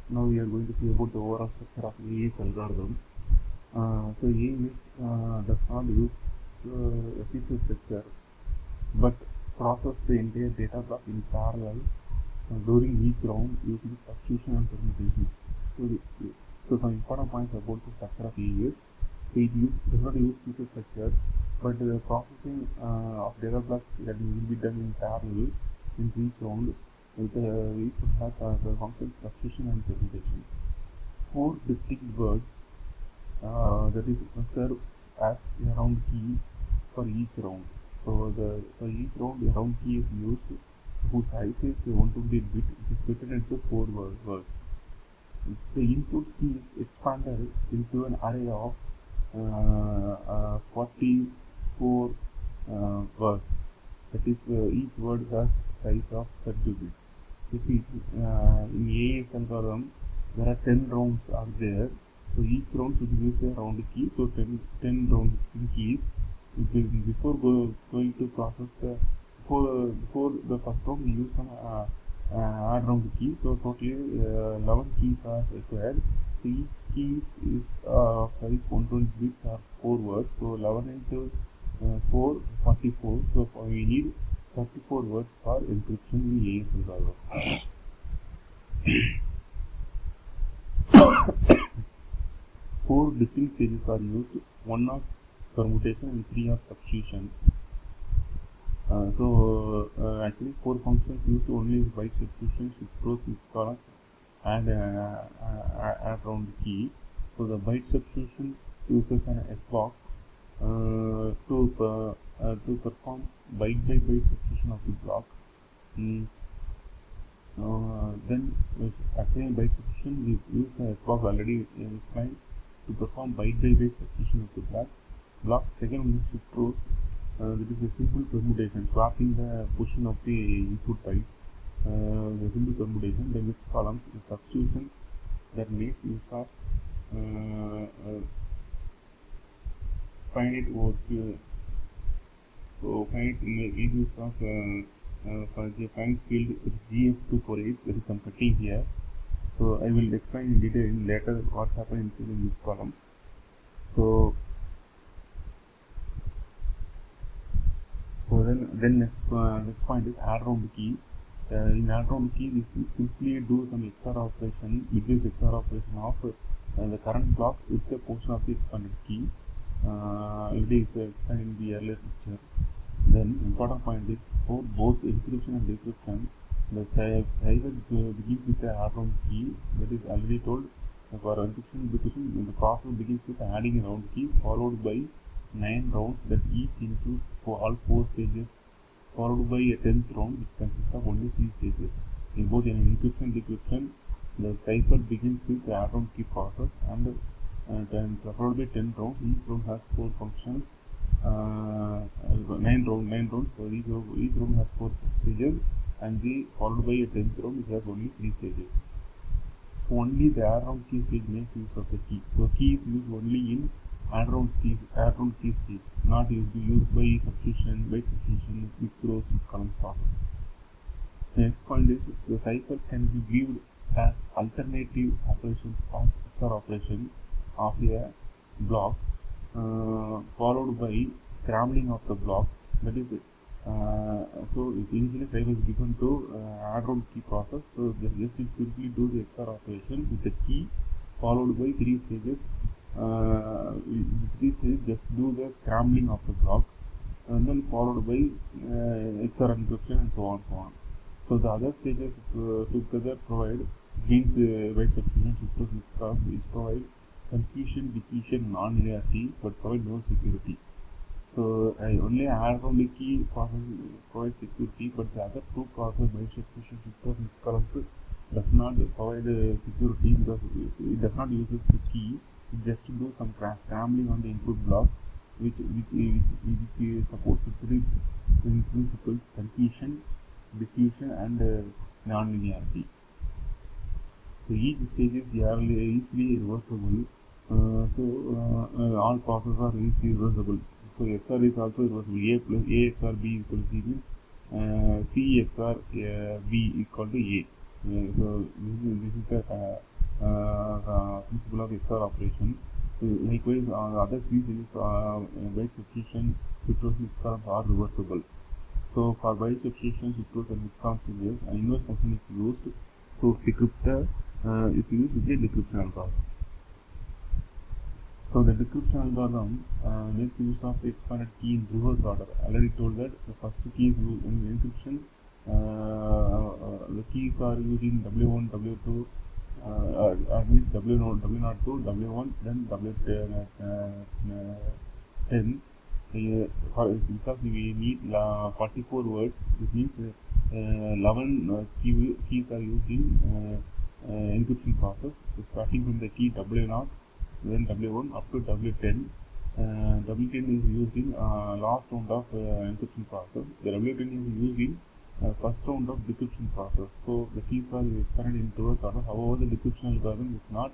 now we are going to see about the overall structure of AES algorithm. So AES does not use efficient structure, but process the entire data block in parallel during each round using substitution and permutations. So some important points about the structure of AES. So it does not use feature structure, but the processing of data blocks that will be done in parallel in each round. Each one has the function substitution and permutation. 4 distinct words that is serves as a round key for each round. So for each round a round key is used whose size is 128 bit. It is split into 4 words. The input key is expanded into an array of 44 words. That is each word has size of 32 bits. If in AES algorithm there are 10 rounds are there, so each round should use a round key. So 10 round keys. Before going to process before the first round we use some add round key. So totally 11 keys are required. So each key is size 120 bits or 4 words. So 11 into 4, 44. So we need 34 words for encryption in AES algorithm. 4 distinct stages are used, 1 of permutation and 3 of substitution. Actually 4 functions used only is byte substitution, shift rows, mix columns, and add round key. So the byte substitution uses an S-box to perform byte by byte substitution of the block. Then actually byte substitution we use the S-box already explained to perform byte by byte substitution of the block. Second one is shift rows. That is a simple permutation, swapping the position of the input bytes. The simple permutation. The mix columns is substitution that makes use of finite use of for the finite field GF248. There is some cutting here, so I will explain in detail later what happens in these columns. So then next point is add round key. In add round key, we simply do some XOR operation, reduce XOR operation of the current block with the portion of the expanded key. It is explained in the earlier picture. Then important point is for both encryption and decryption, the cipher begins with the add round key. That is already told. For encryption and decryption, the process begins with adding a round key followed by 9 rounds that each include for all 4 stages, followed by a 10th round which consists of only 3 stages. In both encryption and decryption, the cipher begins with the add round key process and followed by 10 rounds. Each round has 4 functions. 9 rounds. So each round has 4 stages, and followed by a 10th round which has only 3 stages. So only the add round key stage makes use of the key. So key is used only in add round key stage, not used by substitution, mix rows, column process. The next point is the cipher can be viewed as alternative operations of XOR operation of a block, followed by scrambling of the block. That is so initially cipher is given to add round key process. So just simply do the XOR operation with the key followed by 3 stages. This is just do the scrambling of the block and then followed by XOR encryption and so on. So the other stages together provide means byte substitution, shift rows, mix columns, which provide confusion, diffusion, non-linearity, but provide no security. So only add round key process provides security, but the other 2 processes, byte substitution, shift rows, mix columns, does not provide security because it does not use the key. Just to do some scrambling on the input block, which supports the 3 principles: confusion, diffusion, and non-linearity. So each stage is easily reversible. All processes are easily reversible. So XOR is also reversible. A XOR B equal to C means C XOR B equal to A. So this is the principle of XOR operation. So likewise, other species byte substitution, Citrus Discount are reversible. So for byte substitution, Citrus and Discount series, an inverse function is used to decrypt is used with the decryption algorithm. So the decryption algorithm makes use of the expanded key in reverse order. I already told that the first key is used in encryption. The keys are used in W1, W2, means W0, W02, W1, then W10. Because we need 44 words, this means 11 keys are used in encryption process. So starting from the key W0, then W1 up to W10. W10 is used in last round of encryption process. The W10 is used in first round of decryption process. So the keys are expanded in reverse order. However, the decryption algorithm is not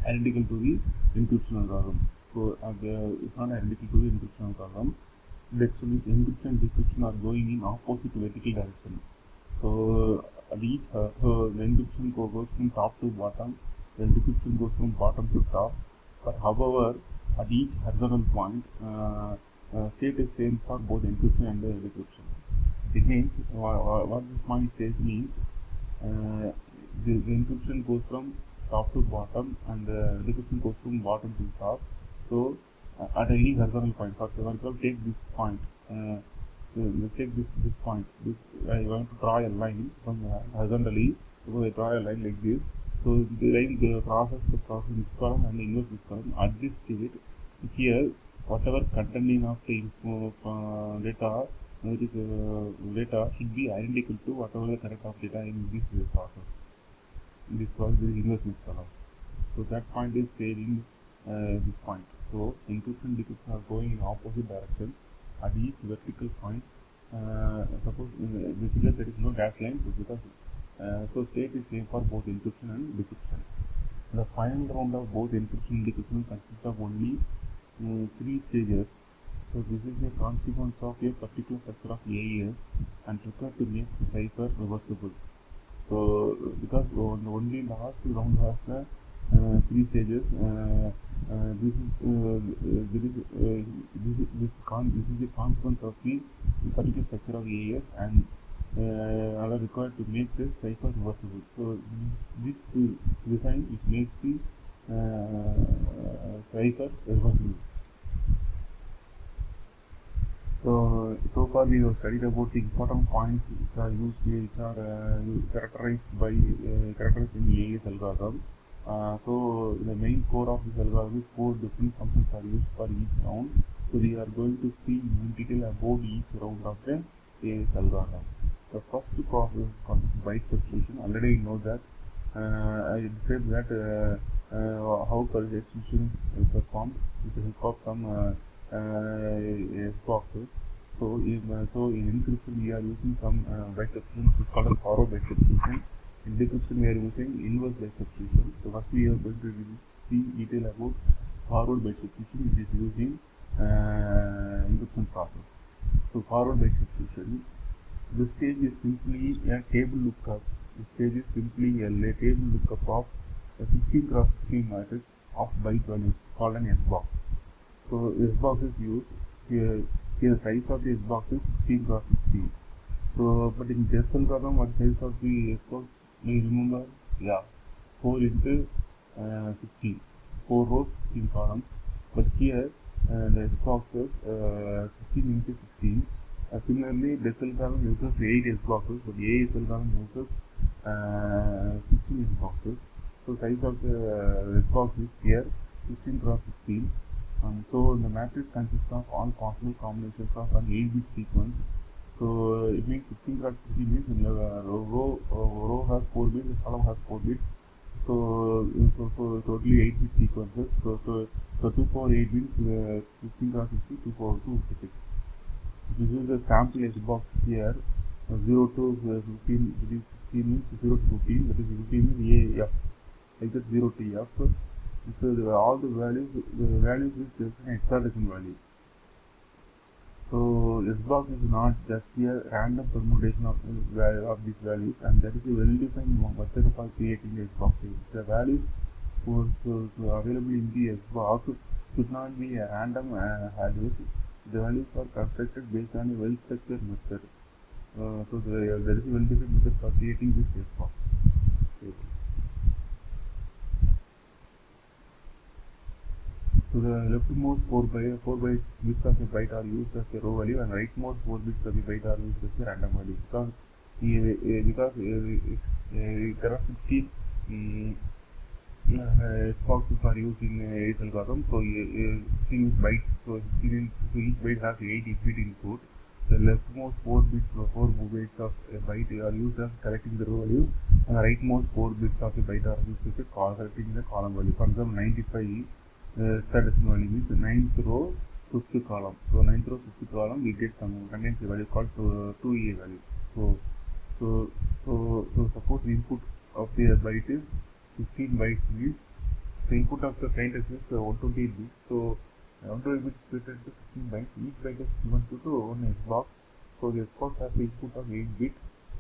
identical to the encryption algorithm. So it's not identical to the encryption algorithm. The encryption and decryption are going in opposite vertical direction. So at each the encryption goes from top to bottom, the decryption goes from bottom to top. But however, at each horizontal point, state is same for both encryption and decryption. It means what this point says means the encryption goes from top to bottom and the decryption goes from bottom to top. So at any horizontal point, for example, take this point. Let's take this point. I want to draw a line from horizontally. So I draw a line like this. So the line crosses this column and inverse this column. At this state, here whatever containing of the data, which is data, should be identical to whatever the correct of data in this process. This process is inverse this column. So that point is stayed in this point. So encryption and decryption are going in opposite directions. At each vertical point, suppose in the figure there is no dash line, because so state is same for both encryption and decryption. The final round of both encryption and decryption consists of only 3 stages. So this is a consequence of a particular structure of AES and required to make the cipher reversible. So because only last round has the 3 stages, this is a consequence of the particular structure of AES and are required to make the cipher reversible. So this design which makes the cipher reversible. So far we have studied about the important points which are characterized in the AES algorithm. So the main core of this algorithm is 4 different functions are used for each round. So we are going to see in detail about each round of the AES algorithm. The first process is called byte substitution. Already you know that I said that how byte substitution is performed with the help of some boxes. So in encryption we are using some byte substitution which is called as forward byte substitution. In decryption we are using inverse byte substitution. So first we are going to see detail about forward byte substitution which is used in encryption process. So forward byte substitution, this stage is simply a table lookup. This stage is simply a table lookup of a 16 cross 16 matrix of byte values called an S box. So S box is used here. Here the size of the S box is 16 cross 16. So but in this algorithm, what size of the S box? Do you remember? Yeah, 4 into 16. 4 rows, 16 columns. But here the S box is 16 into 16. Similarly, this algorithm uses 8 S boxes, but AES algorithm uses 16 S boxes. So size of the S box is here 16 cross 16. So the matrix consists of all possible combinations of an 8-bit sequence. So it means 16 cross 16 means in the row has 4 bits, the column has 4 bits. So totally 8-bit sequences. So 2 power 8 bits, 16 cross 16, 2 power 256. This is the sample S box here. 0 to 15, it is 16 means 0 to 15, that is 15 means AF, like that 0 to F. So all the values is just an hexadecimal value. So SBox is not just a random permutation of these values, and there is a well-defined method for creating the SBox. The values available in the SBox should not be a random values. The values are constructed based on a well-structured method. There is a well-defined method for creating this SBox. Okay. So the leftmost 4 bits of a byte are used as a row value, and rightmost 4 bits of a byte are used as a random value. There are 16 boxes are used in AES algorithm. So 16 bytes. So each byte has 8 bit input. The leftmost 4 bits of a byte are used as correcting the row value, and the rightmost 4 bits of a byte are used as correcting the column value. For example, 95 decimal value means 9th row, 5th column. So 9th row, 5th column, we get some contains a value called 2A value. So suppose the input of the byte is 15 bytes means the input of the client is 128 bits. So 128 bits split into 16 bytes. Each byte is given to one SBox. So the SBox has the input of 8 bit.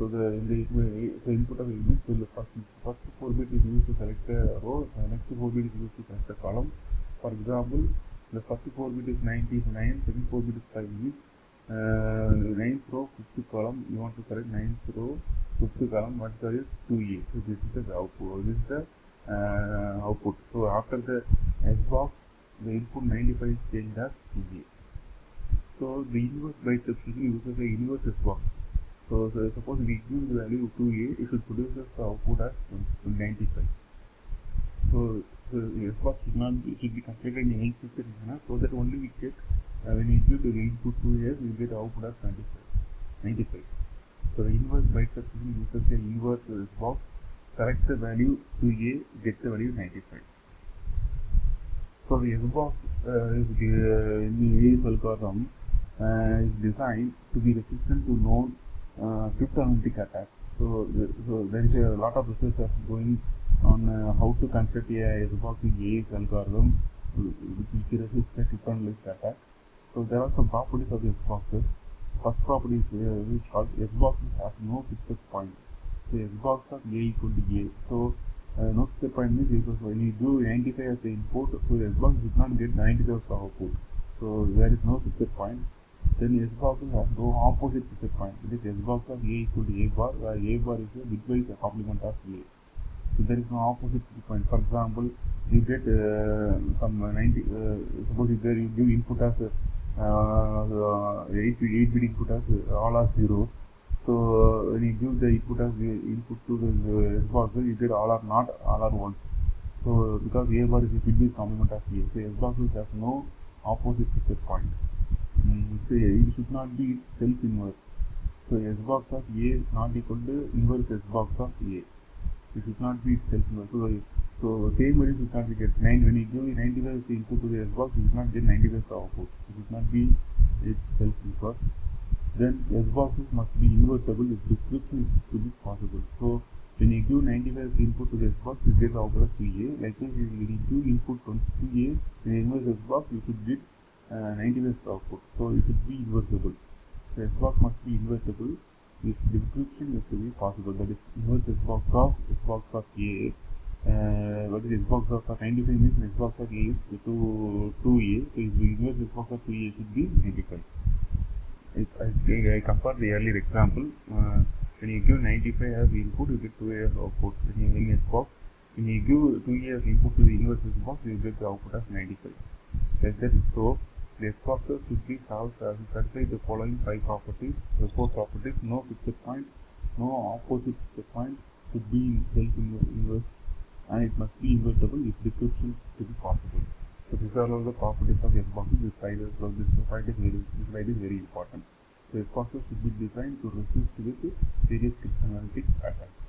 So the input of 8 bits will the first 4 bit is used to select the row, the next 4 bit is used to select the column. For example, the first 4 bit is 99, second 4 bit is 5 bits. 9th row, 5th column, you want to select 9th row, 5th column, what is 2A. So this is the output. This is the output. So after the SBox, the input 95 is changed as 2A. So the inverse byte substitution uses the inverse SBox. So suppose we give the value 2A, it should produce the output as 95. So the SBox should be considered in any system manner, so that only we get when we give the input 2A, we get output as 95. So the inverse byte substitution uses the inverse SBox, correct the value 2A, get the value 95. So the SBox in the AES algorithm is designed to be resistant to known cryptanalytic attacks. So there is a lot of research going on how to construct a SBox in AES algorithm which resists the cryptanalytic attack. So there are some properties of the SBoxes. First property is called SBox has no fixed point. So SBox of A equal to A. So no fixed point means when you do 95 as the input, so the SBox does not get 95 as the output. So there is no fixed point. Then SBox has no opposite fixed point. It is SBox of A equal to A bar, where A bar is a bitwise complement of A. So there is no opposite point. For example, you get some 90. Suppose you give input as 8-bit input as all are zeros. So when you give the input as input to the SBox, you get all are not, all are ones. So because A bar is a bitwise complement of A, so SBox has no opposite fixed point. So it should not be self-inverse. So SBox of A is not equal to inverse SBox of A. It should not be self-inverse. So same value should not be get 9. When you give 95 input to the SBox, you should not get 95 output. It should not be its self-inverse. Then SBoxes must be invertible if description is to be possible. So when you give 95 input to the SBox, you get the output as 2A. Likewise, when you give input 2A, in inverse SBox, you should get 95 output. So it should be inversible. So SBox must be invertible if description is to be possible. That is inverse SBox of A. What is SBox of 95 means SBox of A is to 2A. So the inverse SBox of 2A should be 95. I compare the earlier example. When you give 95 as input, you get 2A as output. When you in SBox, when you give 2A as input to the inverse SBox, you get the output as 95. Like that. So the SBoxes should be satisfy the following 5 properties. The 4 properties: no fixed point, no opposite fixed point, should be self-inverse, and it must be invertible if description to be possible. So these are all the properties of SBoxes. This slide is very important. So SBoxes should be designed to resist with various cryptanalytic attacks.